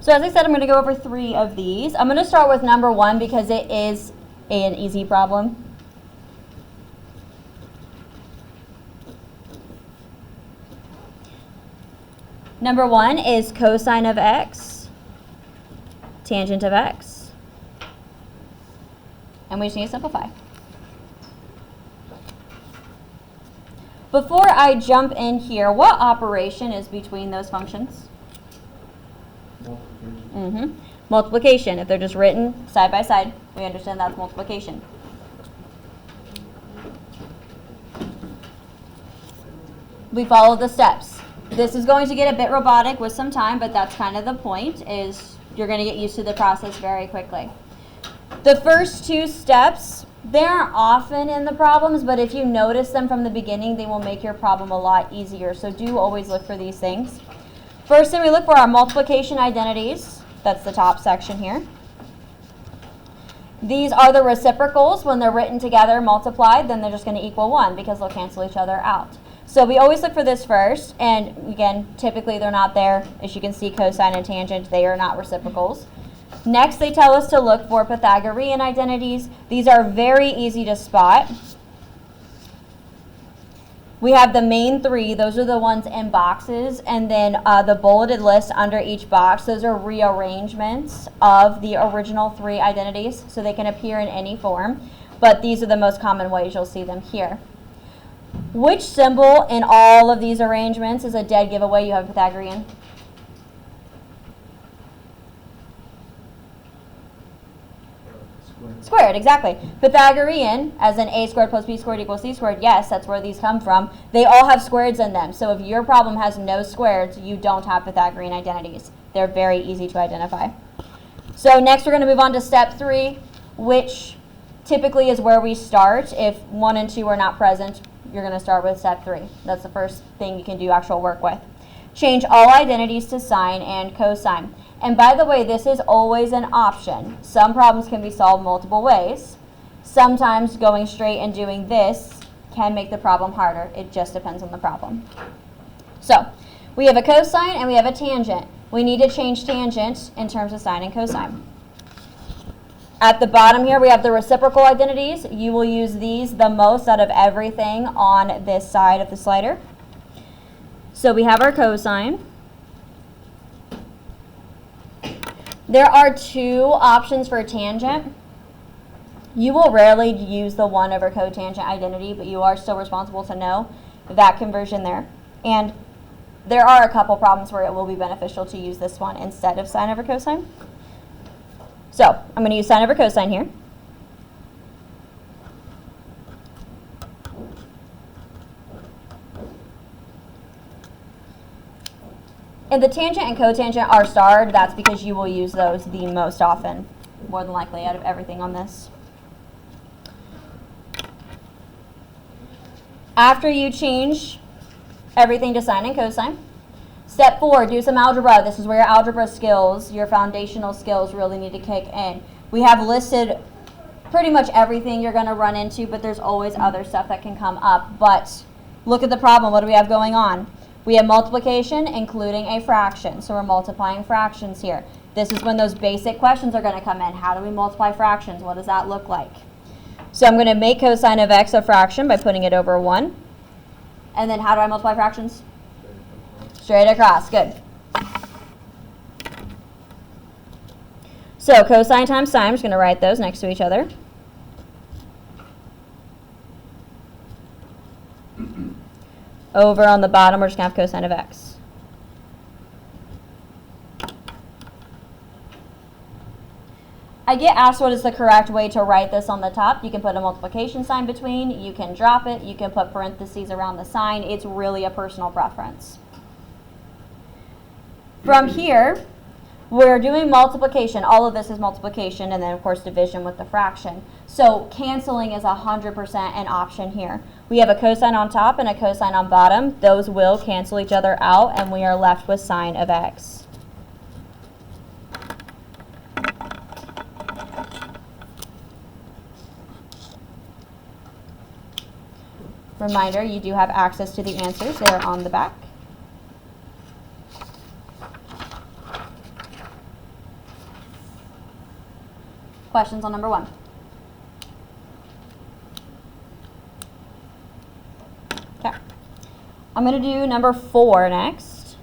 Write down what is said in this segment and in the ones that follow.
So as I said, I'm going to go over 3 of these. I'm going to start with number 1 because it is an easy problem. Number 1 is cosine of x, tangent of x. And we just need to simplify. Before I jump in here, what operation is between those functions? Multiplication. Multiplication. If they're just written side by side, we understand that's multiplication. We follow the steps. This is going to get a bit robotic with some time, but that's kind of the point, is you're going to get used to the process very quickly. The first 2 steps, they aren't often in the problems, but if you notice them from the beginning, they will make your problem a lot easier. So do always look for these things. First thing we look for are multiplication identities. That's the top section here. These are the reciprocals. When they're written together, multiplied, then they're just going to equal 1 because they'll cancel each other out. So we always look for this first, and again, typically they're not there. As you can see, cosine and tangent, they are not reciprocals. Next, they tell us to look for Pythagorean identities. These are very easy to spot. We have the main 3. Those are the ones in boxes. And then the bulleted list under each box, those are rearrangements of the original 3 identities. So they can appear in any form. But these are the most common ways you'll see them here. Which symbol in all of these arrangements is a dead giveaway you have a Pythagorean? Squared, exactly. Pythagorean, as in a squared plus b squared equals c squared, yes, that's where these come from. They all have squareds in them. So if your problem has no squareds, you don't have Pythagorean identities. They're very easy to identify. So next we're going to move on to step 3, which typically is where we start. If 1 and 2 are not present, you're going to start with step 3. That's the first thing you can do actual work with. Change all identities to sine and cosine. And by the way, this is always an option. Some problems can be solved multiple ways. Sometimes going straight and doing this can make the problem harder. It just depends on the problem. So we have a cosine and we have a tangent. We need to change tangent in terms of sine and cosine. At the bottom here, we have the reciprocal identities. You will use these the most out of everything on this side of the slider. So we have our cosine. There are 2 options for tangent. You will rarely use the 1 over cotangent identity, but you are still responsible to know that conversion there. And there are a couple problems where it will be beneficial to use this one instead of sine over cosine. So I'm going to use sine over cosine here. And the tangent and cotangent are starred. That's because you will use those the most often, more than likely, out of everything on this. After you change everything to sine and cosine, step 4, do some algebra. This is where your algebra skills, your foundational skills really need to kick in. We have listed pretty much everything you're going to run into, but there's always other stuff that can come up. But look at the problem. What do we have going on? We have multiplication, including a fraction. So we're multiplying fractions here. This is when those basic questions are going to come in. How do we multiply fractions? What does that look like? So I'm going to make cosine of x a fraction by putting it over 1. And then how do I multiply fractions? Straight across. Good. So cosine times sine, I'm just going to write those next to each other. Over on the bottom, we're just going to have cosine of x. I get asked what is the correct way to write this on the top. You can put a multiplication sign between, you can drop it, you can put parentheses around the sign. It's really a personal preference. From here, we're doing multiplication. All of this is multiplication, and then of course division with the fraction. So canceling is 100% an option here. We have a cosine on top and a cosine on bottom. Those will cancel each other out, and we are left with sine of x. Reminder, you do have access to the answers. They're on the back. Questions on number 1? Okay. I'm going to do number 4 next.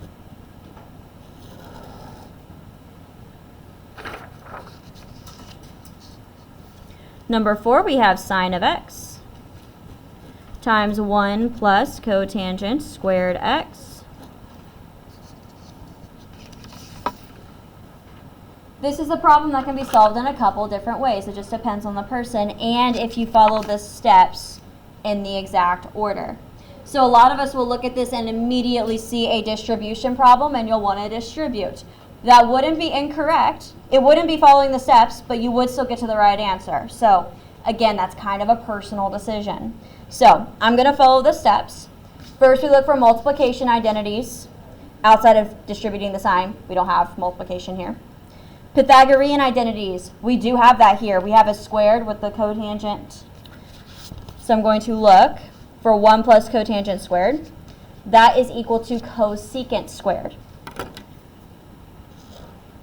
Number 4, we have sine of x times 1 plus cotangent squared x. This is a problem that can be solved in a couple different ways. It just depends on the person and if you follow the steps in the exact order. So a lot of us will look at this and immediately see a distribution problem and you'll want to distribute. That wouldn't be incorrect. It wouldn't be following the steps, but you would still get to the right answer. So again, that's kind of a personal decision. So I'm going to follow the steps. First, we look for multiplication identities. Outside of distributing the sign, we don't have multiplication here. Pythagorean identities, we do have that here. We have a squared with the cotangent. So I'm going to look for 1 plus cotangent squared. That is equal to cosecant squared.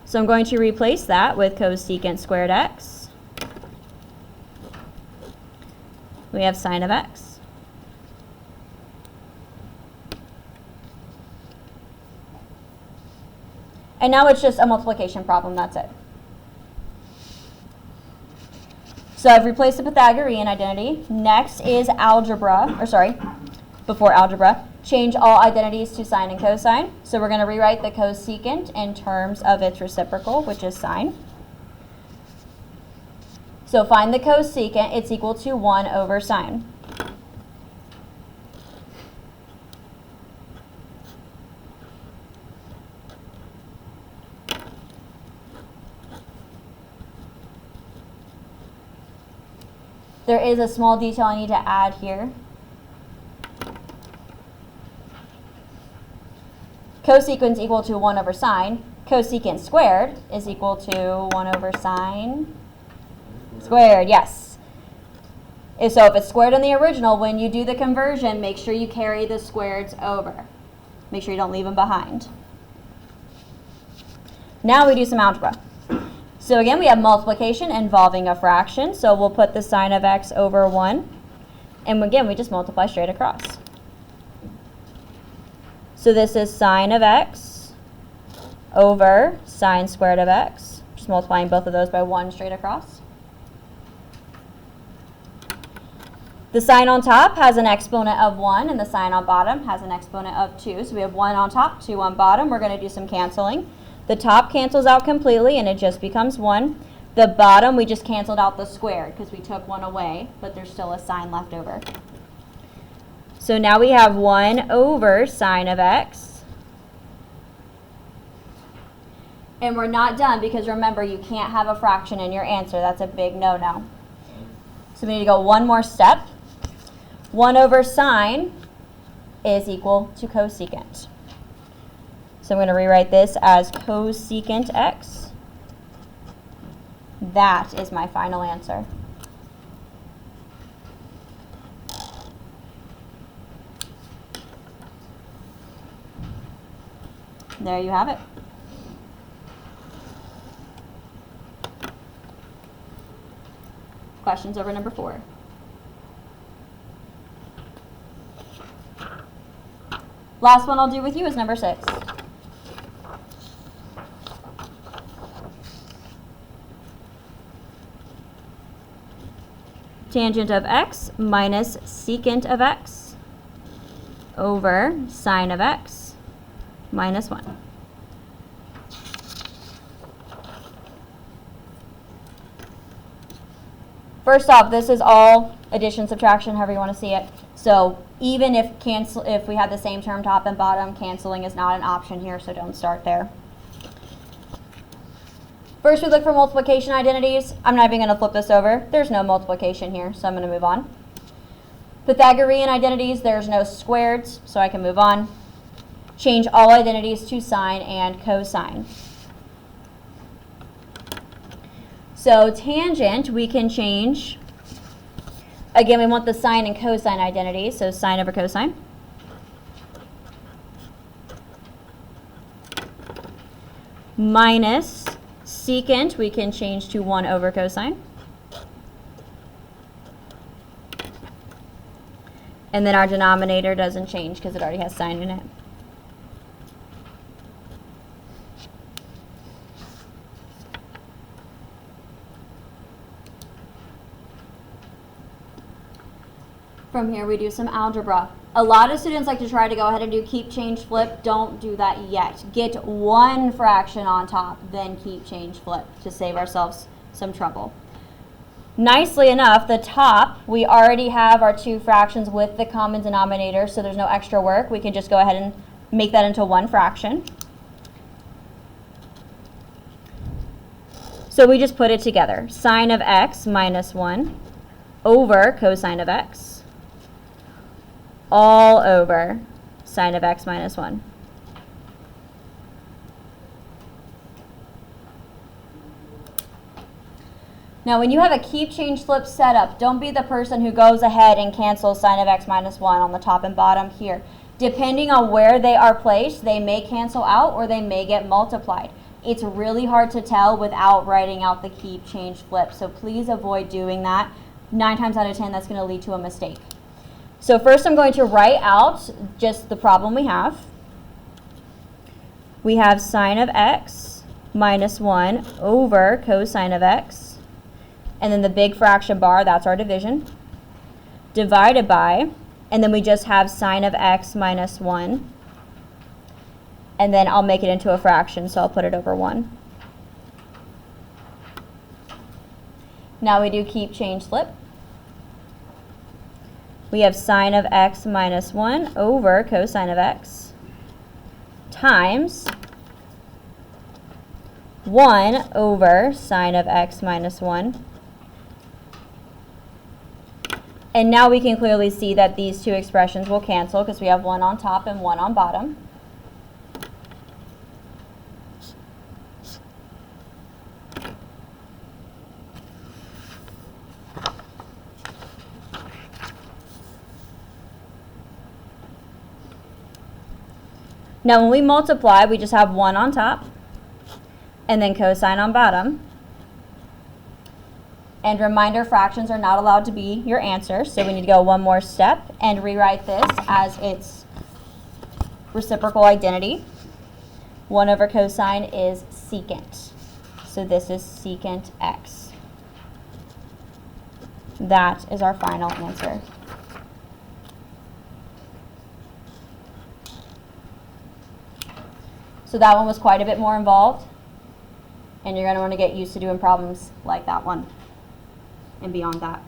So I'm going to replace that with cosecant squared x. We have sine of x. And now it's just a multiplication problem, that's it. So I've replaced the Pythagorean identity. Next is algebra, before algebra, change all identities to sine and cosine. So we're going to rewrite the cosecant in terms of its reciprocal, which is sine. So find the cosecant, it's equal to 1 over sine. There is a small detail I need to add here. Cosecant is equal to 1 over sine. Cosecant squared is equal to 1 over sine squared, yes. So if it's squared in the original, when you do the conversion, make sure you carry the squareds over. Make sure you don't leave them behind. Now we do some algebra. So again, we have multiplication involving a fraction. So we'll put the sine of x over 1. And again, we just multiply straight across. So this is sine of x over sine squared of x. Just multiplying both of those by 1 straight across. The sign on top has an exponent of 1, and the sign on bottom has an exponent of 2. So we have 1 on top, 2 on bottom. We're going to do some canceling. The top cancels out completely, and it just becomes 1. The bottom, we just canceled out the squared because we took 1 away, but there's still a sign left over. So now we have 1 over sine of x. And we're not done because remember, you can't have a fraction in your answer. That's a big no-no. So we need to go one more step. 1 over sine is equal to cosecant. So I'm going to rewrite this as cosecant x. That is my final answer. There you have it. Questions over number 4? Last one I'll do with you is number 6. Tangent of x minus secant of x over sine of x minus 1. First off, this is all addition, subtraction, however you want to see it. So even if we had the same term top and bottom, canceling is not an option here, so don't start there. First, we look for multiplication identities. I'm not even going to flip this over. There's no multiplication here, so I'm going to move on. Pythagorean identities, there's no squareds, so I can move on. Change all identities to sine and cosine. So tangent, we can change. Again, we want the sine and cosine identities, so sine over cosine. Minus Secant we can change to 1 over cosine. And then our denominator doesn't change because it already has sine in it. From here we do some algebra. A lot of students like to try to go ahead and do keep, change, flip. Don't do that yet. Get one fraction on top, then keep, change, flip to save ourselves some trouble. Nicely enough, the top, we already have our two fractions with the common denominator, so there's no extra work. We can just go ahead and make that into one fraction. So we just put it together. Sine of x minus 1 over cosine of x all over sine of x minus 1. Now when you have a keep, change, flip setup, don't be the person who goes ahead and cancels sine of x minus 1 on the top and bottom here. Depending on where they are placed, they may cancel out or they may get multiplied. It's really hard to tell without writing out the keep, change, flip, so please avoid doing that. 9 times out of 10, that's going to lead to a mistake. So first I'm going to write out just the problem we have. We have sine of x minus 1 over cosine of x. And then the big fraction bar, that's our division. Divided by, and then we just have sine of x minus 1. And then I'll make it into a fraction, so I'll put it over 1. Now we do keep, change, flip. We have sine of x minus 1 over cosine of x times 1 over sine of x minus 1. And now we can clearly see that these two expressions will cancel because we have one on top and one on bottom. Now when we multiply, we just have 1 on top and then cosine on bottom. And reminder, fractions are not allowed to be your answer, so we need to go one more step and rewrite this as its reciprocal identity. 1 over cosine is secant. So this is secant x. That is our final answer. So that one was quite a bit more involved, and you're going to want to get used to doing problems like that one and beyond that.